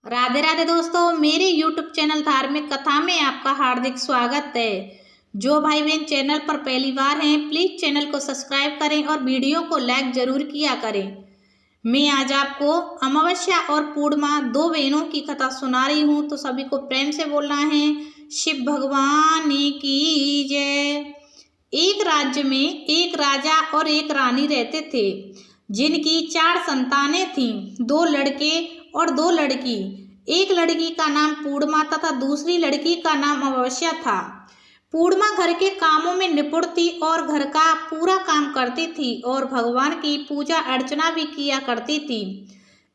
राधे राधे दोस्तों, मेरे YouTube channel धार्मिक कथा में आपका हार्दिक स्वागत है। जो भाई बहन चैनल पर पहली बार हैं, प्लीज चैनल को सब्सक्राइब करें और वीडियो को लाइक जरूर किया करें। मैं आज आपको अमावस्या और पूर्णिमा दो बहनों की कथा सुना रही हूँ, तो सभी को प्रेम से बोलना है शिव भगवान की जय। एक राज्य में एक राजा और एक रानी रहते थे, जिनकी 4 संतानें थीं, 2 लड़के और 2 लड़की। एक लड़की का नाम पूर्णिमा तथा दूसरी लड़की का नाम अमावस्या था। पूर्णिमा घर के कामों में निपुण थी और घर का पूरा काम करती थी और भगवान की पूजा अर्चना भी किया करती थी।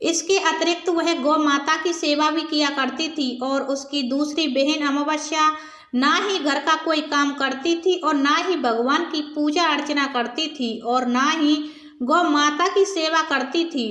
इसके अतिरिक्त वह गौ माता की सेवा भी किया करती थी और उसकी दूसरी बहन अमावस्या ना ही घर का कोई काम करती थी और ना ही भगवान की पूजा अर्चना करती थी और ना ही गौ माता की सेवा करती थी।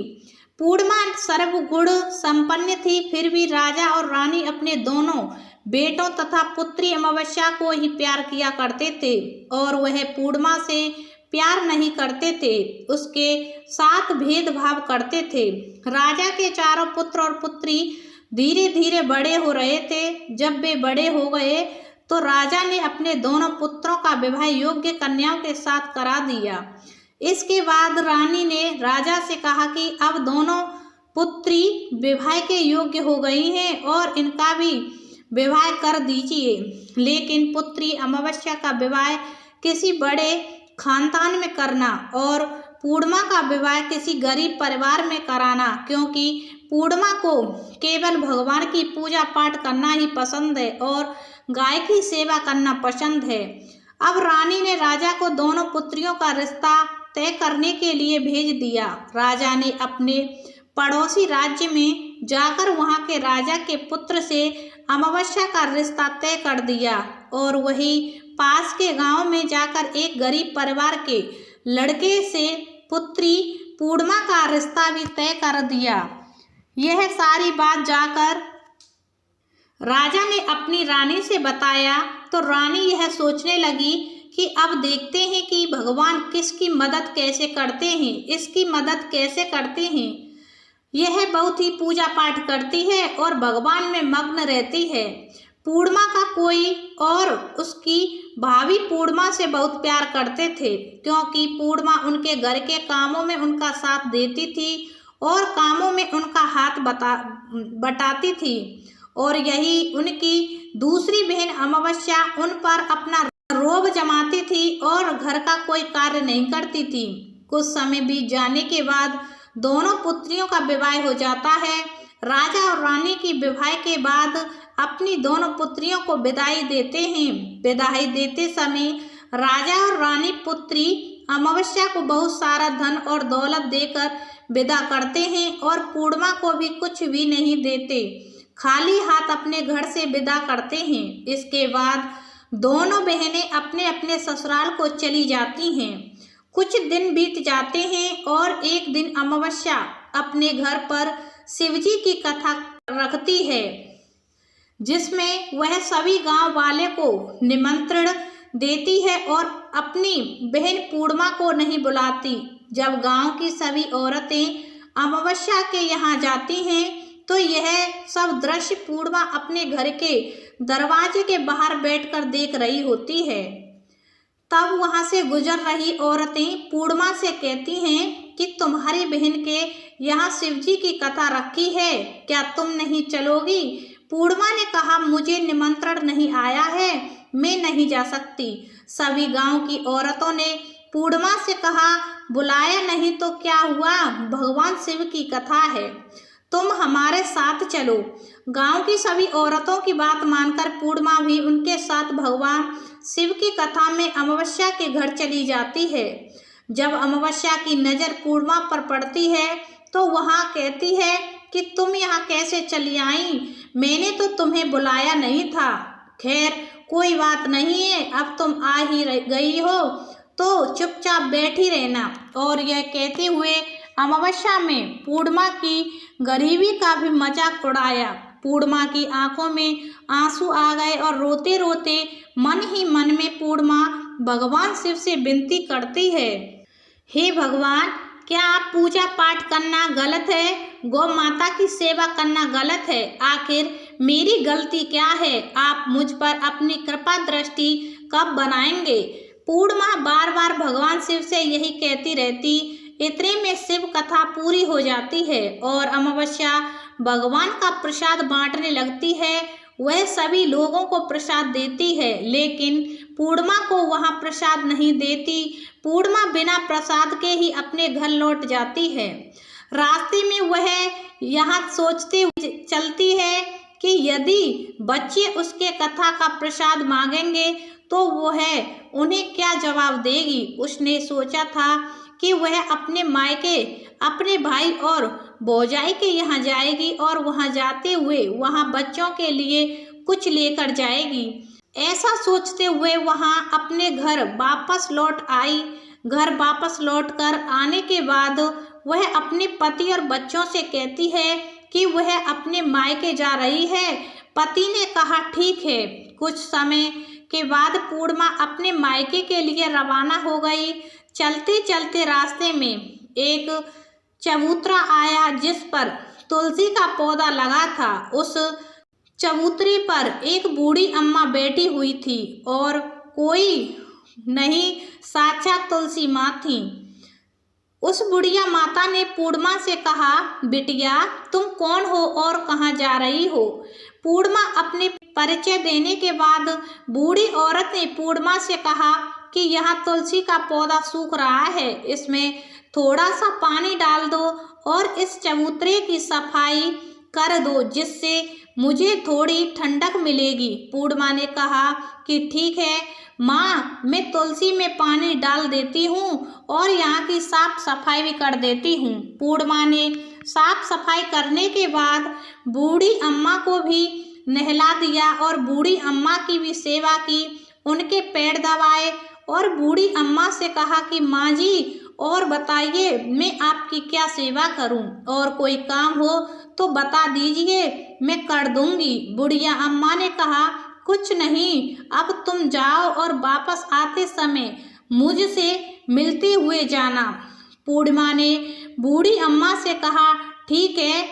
पूर्णिमा सर्वगुण संपन्न थी, फिर भी राजा और रानी अपने दोनों बेटों तथा पुत्री अमावस्या को ही प्यार किया करते थे और वह पूर्णिमा से प्यार नहीं करते थे, उसके साथ भेदभाव करते थे। राजा के चारों पुत्र और पुत्री धीरे धीरे बड़े हो रहे थे। जब वे बड़े हो गए तो राजा ने अपने दोनों पुत्रों का विवाह योग्य कन्याओं के साथ करा दिया। इसके बाद रानी ने राजा से कहा कि अब दोनों पुत्री विवाह के योग्य हो गई हैं और इनका भी विवाह कर दीजिए, लेकिन पुत्री अमावस्या का विवाह किसी बड़े खानदान में करना और पूर्णिमा का विवाह किसी गरीब परिवार में कराना, क्योंकि पूर्णिमा को केवल भगवान की पूजा पाठ करना ही पसंद है और गाय की सेवा करना पसंद है। अब रानी ने राजा को दोनों पुत्रियों का रिश्ता तय करने के लिए भेज दिया। राजा ने अपने पड़ोसी राज्य में जाकर वहां के राजा के पुत्र से अमावस्या का रिश्ता तय कर दिया और वही पास के गांव में जाकर एक गरीब परिवार के लड़के से पुत्री पूर्णिमा का रिश्ता भी तय कर दिया। यह सारी बात जाकर राजा ने अपनी रानी से बताया तो रानी यह सोचने लगी कि अब देखते हैं कि भगवान किसकी मदद कैसे करते हैं, इसकी मदद कैसे करते हैं। यह बहुत ही पूजा पाठ करती है और भगवान में मग्न रहती है। पूर्णिमा का कोई और उसकी भाभी पूर्णिमा से बहुत प्यार करते थे, क्योंकि पूर्णिमा उनके घर के कामों में उनका साथ देती थी और कामों में उनका हाथ बटाती थी और यही उनकी दूसरी बहन अमावस्या उन पर अपना रोब जमाती थी और घर का कोई कार्य नहीं करती थी। कुछ समय बीत जाने के बाद दोनों पुत्रियों का विवाह हो जाता है। राजा और रानी की विवाह के बाद अपनी दोनों पुत्रियों को विदाई देते हैं। विदाई देते समय राजा और रानी पुत्री अमावस्या को बहुत सारा धन और दौलत देकर विदा करते हैं और पूर्णिमा को भी कुछ भी नहीं देते, खाली हाथ अपने घर से विदा करते हैं। इसके बाद दोनों बहनें अपने अपने ससुराल को चली जाती हैं। कुछ दिन बीत जाते हैं और एक दिन अमावस्या अपने घर पर शिवजी की कथा रखती है, जिसमें वह सभी गांव वाले को निमंत्रण देती है और अपनी बहन पूर्णिमा को नहीं बुलाती। जब गांव की सभी औरतें अमावस्या के यहाँ जाती हैं तो यह सब दृश्य पूर्णिमा अपने घर के दरवाजे के बाहर बैठकर देख रही होती है। तब वहां से गुजर रही औरतें पूर्णिमा से कहती हैं कि तुम्हारी बहन के यहाँ शिवजी की कथा रखी है, क्या तुम नहीं चलोगी? पूर्णिमा ने कहा, मुझे निमंत्रण नहीं आया है, मैं नहीं जा सकती। सभी गांव की औरतों ने पूर्णिमा से कहा, बुलाया नहीं तो क्या हुआ, भगवान शिव की कथा है, तुम हमारे साथ चलो। गांव की सभी औरतों की बात मानकर पूर्णिमा भी उनके साथ भगवान शिव की कथा में अमावस्या के घर चली जाती है। जब अमावस्या की नज़र पूर्णिमा पर पड़ती है तो वहां कहती है कि तुम यहाँ कैसे चली आई, मैंने तो तुम्हें बुलाया नहीं था। खैर कोई बात नहीं है, अब तुम आ ही गई हो तो चुपचाप बैठी रहना। और यह कहते हुए अमावस्या में पूर्णिमा की गरीबी का भी मजाक उड़ाया। पूर्णिमा की आंखों में आंसू आ गए और रोते रोते मन ही मन में पूर्णिमा भगवान शिव से विनती करती है, हे भगवान, क्या आप पूजा पाठ करना गलत है? गौ माता की सेवा करना गलत है? आखिर मेरी गलती क्या है? आप मुझ पर अपनी कृपा दृष्टि कब बनाएंगे? पूर्णिमा बार बार भगवान शिव से यही कहती रहती। इतने में शिव कथा पूरी हो जाती है और अमावस्या भगवान का प्रसाद बांटने लगती है। वह सभी लोगों को प्रसाद देती है, लेकिन पूर्णिमा को वहां प्रसाद नहीं देती। पूर्णिमा बिना प्रसाद के ही अपने घर लौट जाती है। रास्ते में वह यहाँ सोचते हुए चलती है कि यदि बच्चे उसके कथा का प्रसाद मांगेंगे तो वह उन्हें क्या जवाब देगी। उसने सोचा था कि वह अपने मायके, अपने भाई और भौजाई के यहाँ जाएगी और वहाँ जाते हुए वहाँ बच्चों के लिए कुछ लेकर जाएगी। ऐसा सोचते हुए वहाँ अपने घर वापस लौट आई। घर वापस लौटकर आने के बाद वह अपने पति और बच्चों से कहती है कि वह अपने मायके जा रही है। पति ने कहा ठीक है। कुछ समय के बाद पूर्णिमा अपने मायके के लिए रवाना हो गई। चलते चलते रास्ते में एक चबूतरा आया जिस पर तुलसी का पौधा लगा था। उस चबूतरे पर एक बूढ़ी अम्मा बैठी हुई थी और कोई नहीं, साक्षात तुलसी माँ थी। उस बुढ़िया माता ने पूर्णिमा से कहा, बिटिया तुम कौन हो और कहाँ जा रही हो? पूर्णिमा अपने परिचय देने के बाद बूढ़ी औरत ने पूर्णिमा से कहा कि यहाँ तुलसी का पौधा सूख रहा है, इसमें थोड़ा सा पानी डाल दो और इस चबूतरे की सफाई कर दो जिससे मुझे थोड़ी ठंडक मिलेगी। पूर्णिमा ने कहा कि ठीक है माँ, मैं तुलसी में पानी डाल देती हूँ और यहाँ की साफ सफाई भी कर देती हूँ। पूर्णिमा ने साफ सफाई करने के बाद बूढ़ी अम्मा को भी नहला दिया और बूढ़ी अम्मा की भी सेवा की, उनके पैर दबाए और बूढ़ी अम्मा से कहा कि माँ जी और बताइए मैं आपकी क्या सेवा करूं, और कोई काम हो तो बता दीजिए मैं कर दूंगी। बुढ़िया अम्मा ने कहा कुछ नहीं, अब तुम जाओ और वापस आते समय मुझसे मिलते हुए जाना। पूर्णिमा ने बूढ़ी अम्मा से कहा ठीक है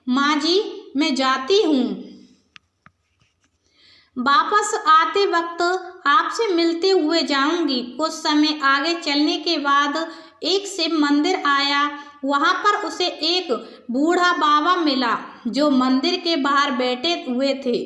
माँ जी, मैं जाती हूँ। वापस आते वक्त आपसे मिलते हुए जाऊंगी। कुछ समय आगे चलने के बाद एक शिव मंदिर आया। वहां पर उसे एक बूढ़ा बाबा मिला जो मंदिर के बाहर बैठे हुए थे।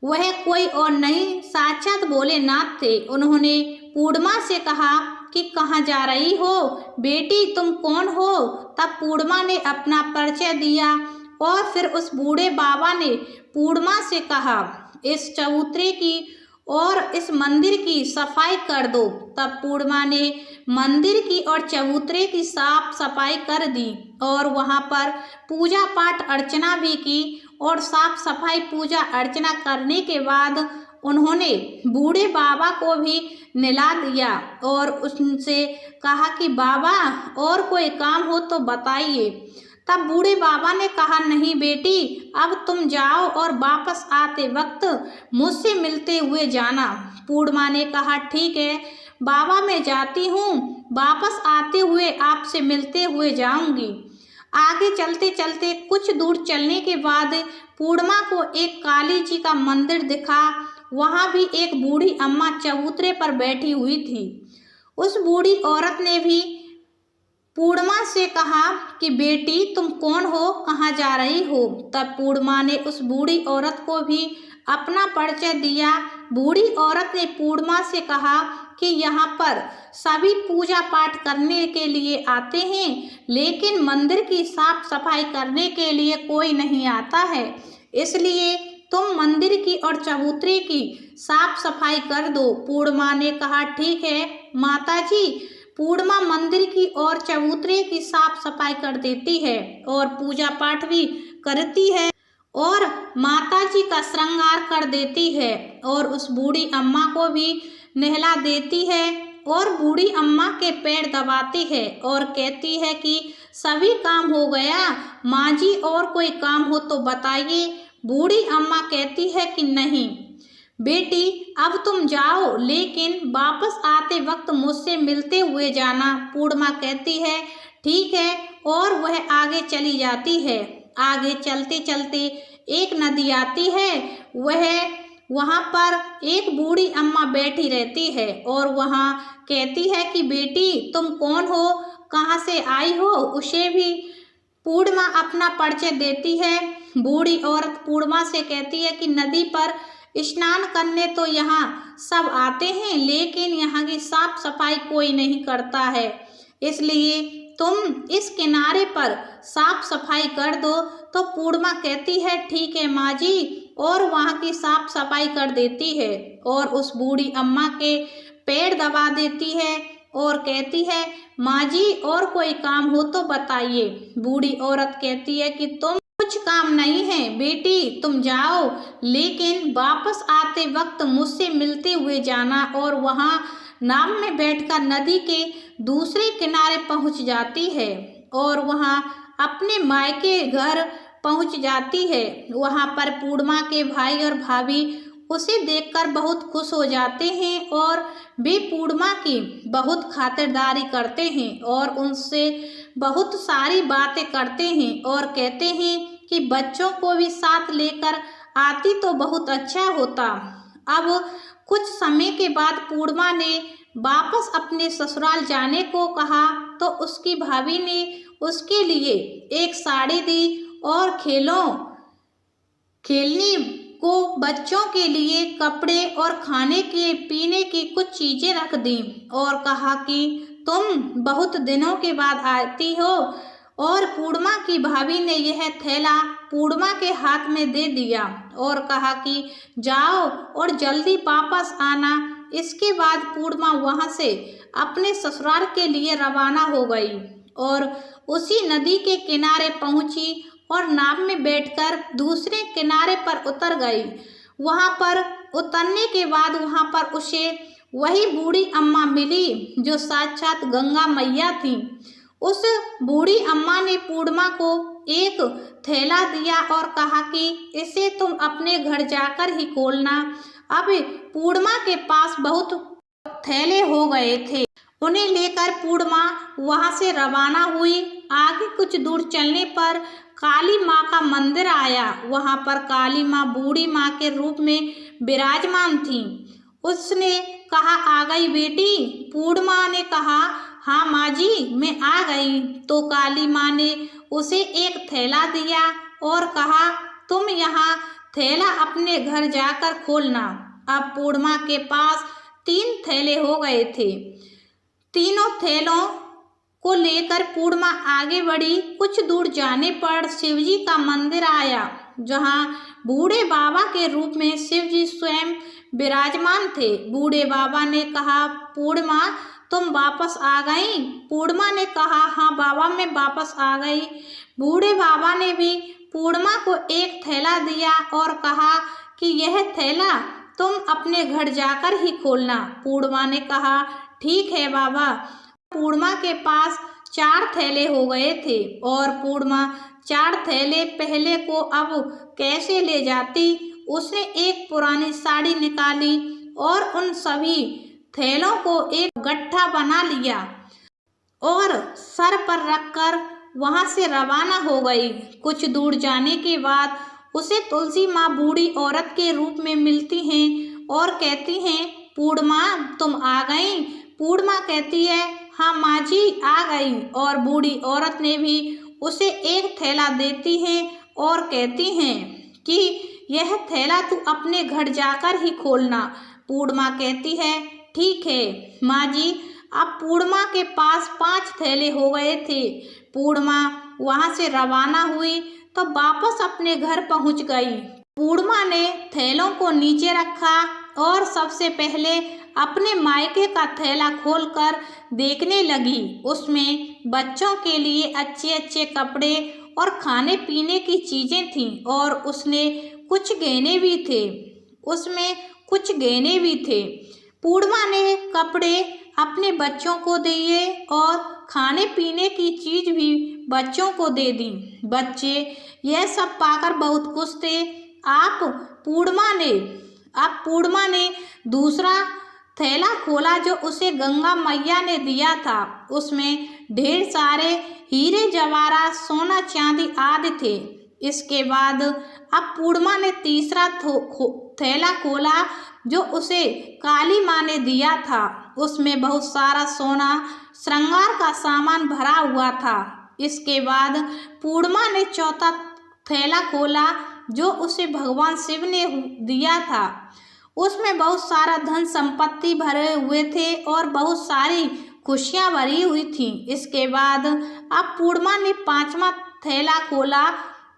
वह कोई और नहीं, साक्षात भोलेनाथ थे। उन्होंने पूर्णिमा से कहा कि कहाँ जा रही हो बेटी, तुम कौन हो? तब पूर्णिमा ने अपना परिचय दिया और फिर उस बूढ़े बाबा ने पूर्णिमा से कहा इस चबूतरे की और इस मंदिर की सफाई कर दो। तब पूर्णिमा ने मंदिर की और चबूतरे की साफ सफाई कर दी और वहां पर पूजा पाठ अर्चना भी की। और साफ सफाई पूजा अर्चना करने के बाद उन्होंने बूढ़े बाबा को भी नहला दिया और उनसे कहा कि बाबा और कोई काम हो तो बताइए। तब बूढ़े बाबा ने कहा नहीं बेटी, अब तुम जाओ और वापस आते वक्त मुझसे मिलते हुए जाना। पूर्णिमा ने कहा ठीक है बाबा, मैं जाती हूँ, वापस आते हुए आपसे मिलते हुए जाऊंगी। आगे चलते चलते कुछ दूर चलने के बाद पूर्णिमा को एक काली जी का मंदिर दिखा। वहाँ भी एक बूढ़ी अम्मा चबूतरे पर बैठी हुई थी। उस बूढ़ी औरत ने भी पूर्णिमा से कहा कि बेटी तुम कौन हो, कहाँ जा रही हो? तब पूर्णिमा ने उस बूढ़ी औरत को भी अपना परिचय दिया। बूढ़ी औरत ने पूर्णिमा से कहा कि यहाँ पर सभी पूजा पाठ करने के लिए आते हैं, लेकिन मंदिर की साफ सफाई करने के लिए कोई नहीं आता है, इसलिए तुम मंदिर की और चबूतरे की साफ सफाई कर दो। पूर्णिमा ने कहा ठीक है माता जी। पूर्णिमा मंदिर की और चबूतरे की साफ सफाई कर देती है और पूजा पाठ भी करती है और माता जी का श्रृंगार कर देती है और उस बूढ़ी अम्मा को भी नहला देती है और बूढ़ी अम्मा के पैर दबाती है और कहती है कि सभी काम हो गया माँ जी, और कोई काम हो तो बताइए। बूढ़ी अम्मा कहती है कि नहीं बेटी, अब तुम जाओ, लेकिन वापस आते वक्त मुझसे मिलते हुए जाना। पूर्णिमा कहती है ठीक है। और वह आगे चली जाती है। आगे चलते चलते एक नदी आती है। वहाँ पर एक बूढ़ी अम्मा बैठी रहती है और वहाँ कहती है कि बेटी तुम कौन हो, कहाँ से आई हो। उसे भी पूर्णिमा अपना परिचय देती है। बूढ़ी औरत पूर्णिमा से कहती है कि नदी पर स्नान करने तो यहाँ सब आते हैं, लेकिन यहाँ की साफ सफाई कोई नहीं करता है, इसलिए तुम इस किनारे पर साफ सफाई कर दो। तो पूर्णिमा कहती है ठीक है माँ जी, और वहाँ की साफ सफाई कर देती है और उस बूढ़ी अम्मा के पैर दबा देती है और कहती है माँ जी और कोई काम हो तो बताइए। बूढ़ी औरत कहती है कि तुम कुछ काम नहीं है बेटी, तुम जाओ, लेकिन वापस आते वक्त मुझसे मिलते हुए जाना। और वहाँ नाव में बैठकर नदी के दूसरे किनारे पहुँच जाती है और वहाँ अपने मायके घर पहुँच जाती है। वहाँ पर पूर्णिमा के भाई और भाभी उसे देखकर बहुत खुश हो जाते हैं और वे पूर्णिमा की बहुत खातिरदारी करते हैं और उनसे बहुत सारी बातें करते हैं और कहते हैं कि बच्चों को भी साथ लेकर आती तो बहुत अच्छा होता। अब कुछ समय के बाद पूर्णिमा ने वापस अपने ससुराल जाने को कहा तो उसकी भाभी ने उसके लिए एक साड़ी दी और खेलने को बच्चों के लिए कपड़े और खाने के पीने की कुछ चीज़ें रख दी और कहा कि तुम बहुत दिनों के बाद आती हो। और पूर्णिमा की भाभी ने यह थैला पूर्णिमा के हाथ में दे दिया और कहा कि जाओ और जल्दी वापस आना। इसके बाद पूर्णिमा वहाँ से अपने ससुराल के लिए रवाना हो गई और उसी नदी के किनारे पहुँची और नाव में बैठकर दूसरे किनारे पर उतर गई। वहाँ पर उतरने के बाद वहाँ पर उसे वही बूढ़ी अम्मा मिली जो साक्षात गंगा मैया थी। उस बूढ़ी अम्मा ने पूर्णिमा को एक थैला दिया और कहा कि इसे तुम अपने घर जाकर ही खोलना। अब पूर्णिमा के पास बहुत थैले हो गए थे। उन्हें लेकर पूर्णिमा वहां से रवाना हुई। आगे कुछ दूर चलने पर काली माँ का मंदिर आया। वहां पर काली माँ बूढ़ी माँ के रूप में विराजमान थी। उसने कहा आ गई बेटी। पूर्णिमा ने कहा हाँ माँ जी मैं आ गई। तो काली माँ ने उसे एक थैला दिया और कहा तुम यहाँ थैला अपने घर जाकर खोलना। अब पूर्णिमा के पास 3 थैले हो गए थे। तीनों थैलों को लेकर पूर्णिमा आगे बढ़ी। कुछ दूर जाने पर शिवजी का मंदिर आया जहाँ बूढ़े बाबा के रूप में शिवजी स्वयं विराजमान थे। बूढ़े बाबा ने कहा पूर्णिमा तुम वापस आ गई। पूर्णिमा ने कहा हाँ बाबा मैं वापस आ गई। बूढ़े बाबा ने भी पूर्णिमा को एक थैला दिया और कहा कि यह थैला तुम अपने घर जाकर ही खोलना। पूर्णिमा ने कहा ठीक है बाबा। पूर्णिमा के पास 4 थैले हो गए थे और पूर्णिमा 4 थैले पहले को अब कैसे ले जाती। उसने एक पुरानी साड़ी निकाली और उन सभी थैलों को एक गट्ठा बना लिया और सर पर रखकर वहां से रवाना हो गई। कुछ दूर जाने के बाद उसे तुलसी माँ बूढ़ी औरत के रूप में मिलती हैं और कहती हैं पूर्णिमा तुम आ गई। पूर्णिमा कहती है हाँ माँ जी आ गई और बूढ़ी औरत ने भी उसे एक थैला देती है और कहती हैं कि यह थैला तू अपने घर जाकर ही खोलना। पूर्णिमा कहती है ठीक है माँ जी। अब पूर्णिमा के पास 5 थैले हो गए थे। पूर्णिमा वहाँ से रवाना हुई तो वापस अपने घर पहुँच गई। पूर्णिमा ने थैलों को नीचे रखा और सबसे पहले अपने मायके का थैला खोलकर देखने लगी। उसमें बच्चों के लिए अच्छे अच्छे कपड़े और खाने पीने की चीज़ें थीं और उसमें कुछ गहने भी थे। पूर्णिमा ने कपड़े अपने बच्चों को दिए और खाने पीने की चीज़ भी बच्चों को दे दी। बच्चे यह सब पाकर बहुत खुश थे। अब पूर्णिमा ने दूसरा थैला खोला जो उसे गंगा मैया ने दिया था। उसमें ढेर सारे हीरे जवाहरात, सोना चांदी आदि थे। इसके बाद अब पूर्णिमा ने तीसरा थैला खोला जो उसे काली माँ ने दिया था। उसमें बहुत सारा सोना, श्रृंगार का सामान भरा हुआ था। इसके बाद पूर्णिमा ने चौथा थैला खोला जो उसे भगवान शिव ने दिया था। उसमें बहुत सारा धन संपत्ति भरे हुए थे और बहुत सारी खुशियां भरी हुई थी। इसके बाद अब पूर्णिमा ने पांचवा थैला खोला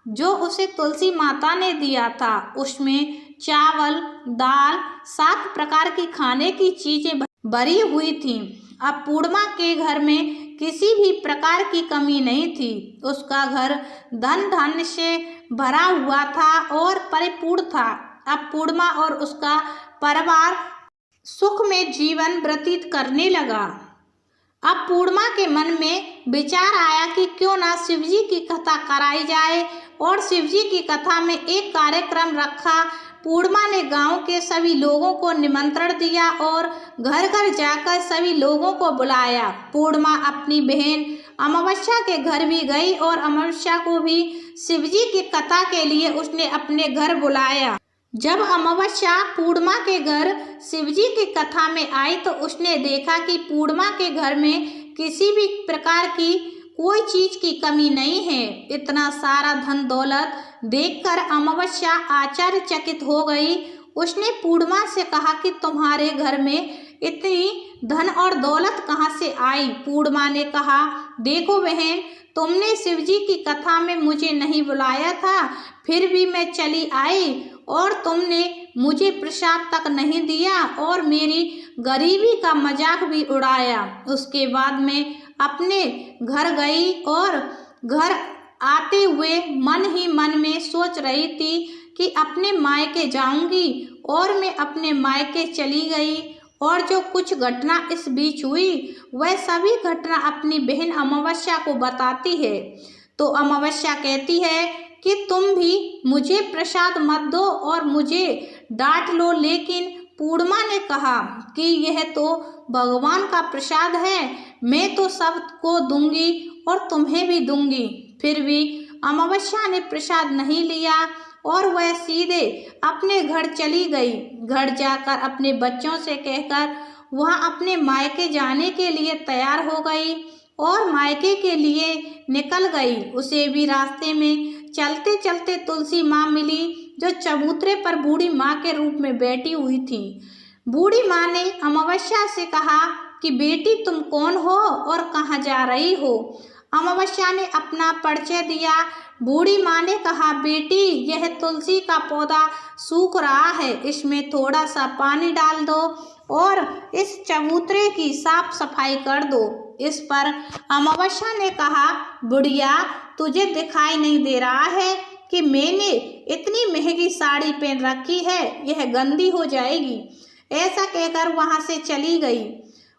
जो उसे तुलसी माता ने दिया था। उसमें चावल, दाल, 7 प्रकार की खाने की चीजें भरी हुई थी। अब पूर्णिमा के घर में किसी भी प्रकार की कमी नहीं थी। उसका घर धन धान्य से भरा हुआ था और परिपूर्ण था। अब पूर्णिमा और उसका परिवार सुख में जीवन व्यतीत करने लगा। अब पूर्णिमा के मन में विचार आया कि क्यों ना शिवजी की कथा कराई जाए और शिवजी की कथा में एक कार्यक्रम रखा। पूर्णिमा ने गांव के सभी लोगों को निमंत्रण दिया और घर घर जाकर सभी लोगों को बुलाया। पूर्णिमा अपनी बहन अमावस्या के घर भी गई और अमावस्या को भी शिवजी की कथा के लिए उसने अपने घर बुलाया। जब अमावस्या पूर्णिमा के घर शिवजी की कथा में आई तो उसने देखा कि पूर्णिमा के घर में किसी भी प्रकार की कोई चीज की कमी नहीं है। इतना सारा धन दौलत देखकर अमावस्या आश्चर्यचकित हो गई। उसने पूर्णिमा से कहा कि तुम्हारे घर में इतनी धन और दौलत कहाँ से आई? पूर्णिमा ने कहा, देखो बहन, तुमने शिवजी की कथा में मुझे नहीं बुलाया था, फिर भी मैं चली आई और तुमने मुझे प्रसाद तक नहीं दिया और मेरी गरीबी का मजाक भी उड़ाया। उसके बाद मैं अपने घर गई और घर आते हुए मन ही मन में सोच रही थी कि अपने मायके जाऊंगी और मैं अपने मायके चली गई और जो कुछ घटना इस बीच हुई वह सभी घटना अपनी बहन अमावस्या को बताती है। तो अमावस्या कहती है कि तुम भी मुझे प्रसाद मत दो और मुझे डांट लो, लेकिन पूर्णिमा ने कहा कि यह तो भगवान का प्रसाद है, मैं तो सबको दूंगी और तुम्हें भी दूंगी। फिर भी अमावस्या ने प्रसाद नहीं लिया और वह सीधे अपने घर चली गई। घर जाकर अपने बच्चों से कहकर वह अपने मायके जाने के लिए तैयार हो गई और मायके के लिए निकल गई। उसे भी रास्ते में चलते चलते तुलसी माँ मिली जो चबूतरे पर बूढ़ी माँ के रूप में बैठी हुई थी। बूढ़ी माँ ने अमावस्या से कहा कि बेटी, तुम कौन हो और कहाँ जा रही हो? अमावस्या ने अपना परिचय दिया। बूढ़ी माँ ने कहा, बेटी, यह तुलसी का पौधा सूख रहा है, इसमें थोड़ा सा पानी डाल दो और इस चबूतरे की साफ सफाई कर दो। इस पर अमावस्या ने कहा, बुढ़िया, तुझे दिखाई नहीं दे रहा है कि मैंने इतनी महंगी साड़ी पहन रखी है, यह गंदी हो जाएगी। ऐसा कहकर वहाँ से चली गई।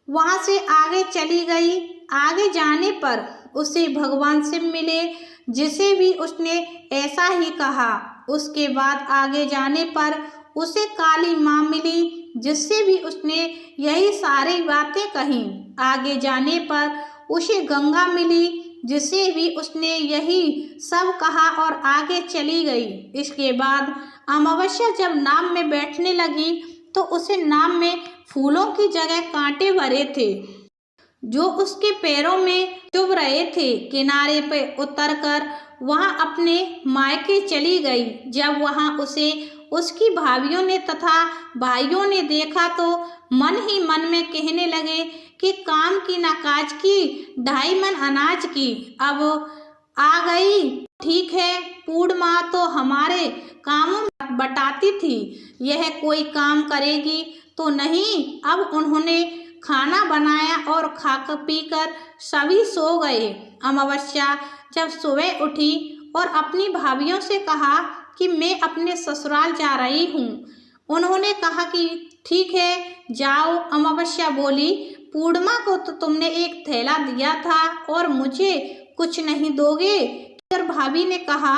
वहाँ से आगे चली गई। आगे जाने पर उसे भगवान शिव मिले, जिसे भी उसने ऐसा ही कहा। उसके बाद आगे जाने पर उसे काली माँ मिली, जिससे भी उसने यही सारी बातें कही। आगे जाने पर उसे गंगा मिली, जिसे भी उसने यही सब कहा और आगे चली गई। इसके बाद अमावस्या जब नाव में बैठने लगी तो उसे नाव में फूलों की जगह कांटे भरे थे जो उसके पैरों में चुभ रहे थे। किनारे पे उतरकर वहां अपने मायके चली गई। जब वहां उसे उसकी भाभियों ने तथा भाइयों ने देखा तो मन ही मन में कहने लगे कि काम की ना काज की, 2.5 मन अनाज की अब आ गई। ठीक है, पूर्णिमा तो हमारे कामों में बटाती थी, यह कोई काम करेगी तो नहीं। अब उन्होंने खाना बनाया और खाकर पीकर सभी सो गए। अमावस्या जब सुबह उठी और अपनी भाभियों से कहा कि मैं अपने ससुराल जा रही हूँ। उन्होंने कहा कि ठीक है, जाओ। अमावस्या बोली, पूर्णिमा को तो तुमने एक थैला दिया था और मुझे कुछ नहीं दोगे? फिर भाभी ने कहा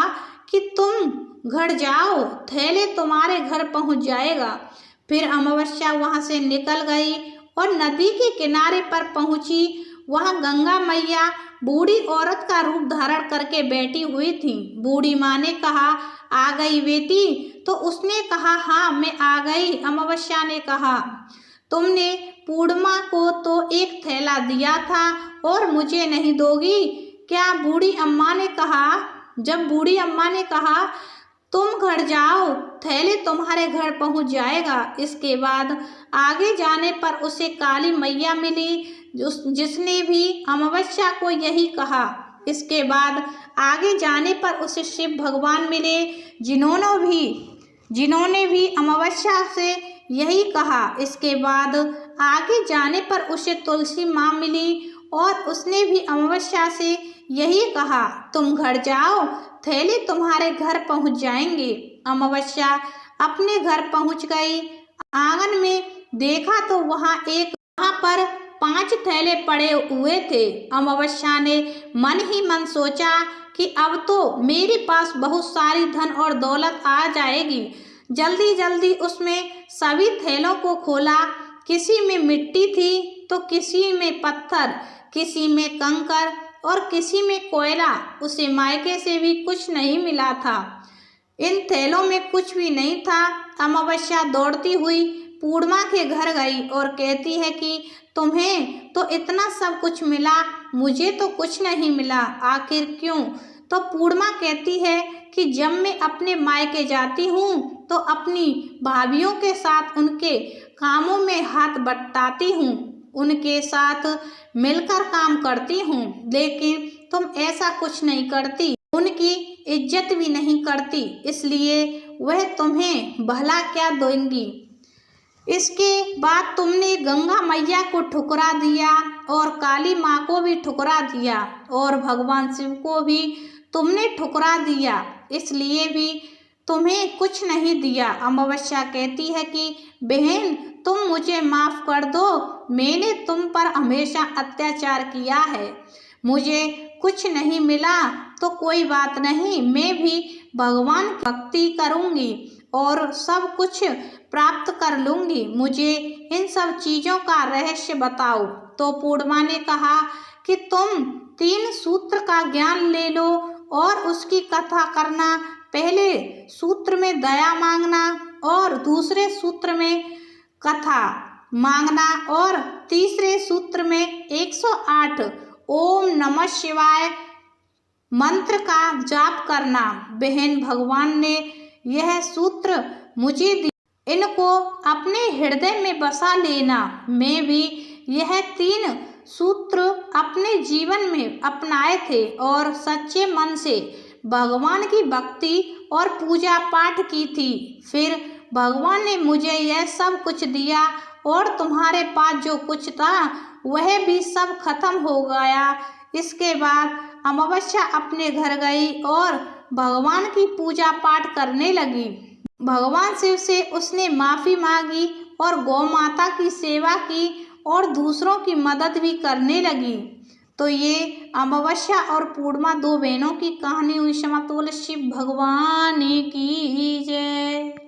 कि तुम घर जाओ, थैले तुम्हारे घर पहुँच जाएगा। फिर अमावस्या वहाँ से निकल गई और नदी के किनारे पर पहुंची। वहाँ गंगा मैया बूढ़ी औरत का रूप धारण करके बैठी हुई थी। बूढ़ी माँ ने कहा, आ गई बेटी? तो उसने कहा, हाँ मैं आ गई। अमावस्या ने कहा, तुमने पूर्णिमा को तो एक थैला दिया था और मुझे नहीं दोगी क्या? बूढ़ी अम्मा ने कहा। जब बूढ़ी अम्मा ने कहा, तुम घर जाओ, थैले तुम्हारे घर पहुंच जाएगा। इसके बाद आगे जाने पर उसे काली मैया मिली, जिसने भी अमावस्या को यही कहा। इसके बाद आगे जाने पर उसे शिव भगवान मिले, जिन्होंने भी अमावस्या से यही कहा। इसके बाद आगे जाने पर उसे तुलसी माँ मिली और उसने भी अमावस्या से यही कहा, तुम घर जाओ, थैले तुम्हारे घर पहुंच जाएंगे। अमावस्या अपने घर पहुंच गई। आंगन में देखा तो वहां पर 5 थैले पड़े हुए थे। अमावस्या ने मन ही मन सोचा कि अब तो मेरे पास बहुत सारी धन और दौलत आ जाएगी। जल्दी जल्दी उसमें सभी थैलों को खोला। किसी में मिट्टी थी तो किसी में पत्थर, किसी में कंकर और किसी में कोयला। उसे मायके से भी कुछ नहीं मिला था। इन थैलों में कुछ भी नहीं था। अमावस्या दौड़ती हुई पूर्णिमा के घर गई और कहती है कि तुम्हें तो इतना सब कुछ मिला, मुझे तो कुछ नहीं मिला, आखिर क्यों? तो पूर्णिमा कहती है कि जब मैं अपने मायके जाती हूँ तो अपनी भाभियों के साथ उनके कामों में हाथ बटाती हूँ, उनके साथ मिलकर काम करती हूँ, लेकिन तुम ऐसा कुछ नहीं करती, उनकी इज्जत भी नहीं करती, इसलिए वह तुम्हें भला क्या देंगी। इसके बाद तुमने गंगा मैया को ठुकरा दिया और काली माँ को भी ठुकरा दिया और भगवान शिव को भी तुमने ठुकरा दिया, इसलिए भी तुम्हें कुछ नहीं दिया। अमावस्या कहती है कि बहन तुम मुझे माफ़ कर दो, मैंने तुम पर हमेशा अत्याचार किया है, मुझे कुछ नहीं मिला तो कोई बात नहीं, मैं भी भगवान की भक्ति करूँगी और सब कुछ प्राप्त कर लूँगी, मुझे इन सब चीज़ों का रहस्य बताओ। तो पूर्णिमा ने कहा कि तुम 3 सूत्र का ज्ञान ले लो और उसकी कथा करना। पहले सूत्र में दया मांगना और दूसरे सूत्र में कथा मांगना और तीसरे सूत्र में 108 ओम नमः शिवाय मंत्र का जाप करना। बहन भगवान ने यह सूत्र मुझे दिए, इनको अपने हृदय में बसा लेना। मैं भी यह 3 सूत्र अपने जीवन में अपनाए थे और सच्चे मन से भगवान की भक्ति और पूजा पाठ की थी। फिर भगवान ने मुझे यह सब कुछ दिया और तुम्हारे पास जो कुछ था वह भी सब खत्म हो गया। इसके बाद अमावस्या अपने घर गई और भगवान की पूजा पाठ करने लगी। भगवान शिव से उसने माफ़ी मांगी और गौ माता की सेवा की और दूसरों की मदद भी करने लगी। तो ये अमावस्या और पूर्णिमा 2 बहनों की कहानी हुई समाप्त। बोले शिव भगवान की जय।